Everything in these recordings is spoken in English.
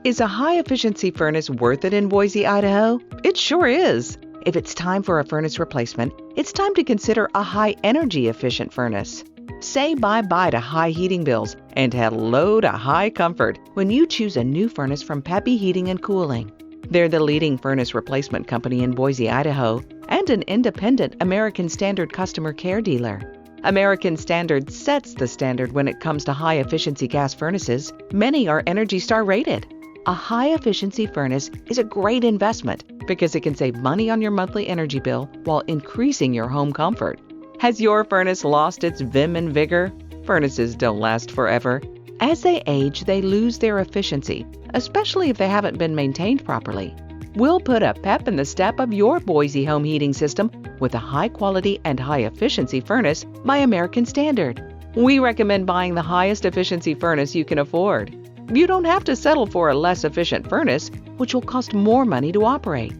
Is a high-efficiency furnace worth it in Boise, Idaho? It sure is. If it's time for a furnace replacement, it's time to consider a high-energy efficient furnace. Say bye-bye to high heating bills and hello to high comfort when you choose a new furnace from PEPPY Heating and Cooling. They're the leading furnace replacement company in Boise, Idaho, and an independent American Standard customer care dealer. American Standard sets the standard when it comes to high-efficiency gas furnaces. Many are ENERGY STAR rated. A high-efficiency furnace is a great investment because it can save money on your monthly energy bill while increasing your home comfort. Has your furnace lost its vim and vigor? Furnaces don't last forever. As they age, they lose their efficiency, especially if they haven't been maintained properly. We'll put a pep in the step of your Boise home heating system with a high-quality and high-efficiency furnace by American Standard. We recommend buying the highest efficiency furnace you can afford. You don't have to settle for a less efficient furnace, which will cost more money to operate.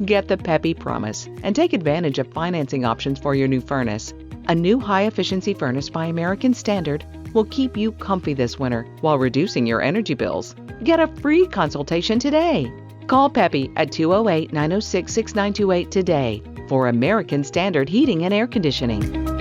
Get the PEPPY Promise and take advantage of financing options for your new furnace. A new high-efficiency furnace by American Standard will keep you comfy this winter while reducing your energy bills. Get a free consultation today. Call PEPPY at 208-906-6928 today for American Standard Heating and Air Conditioning.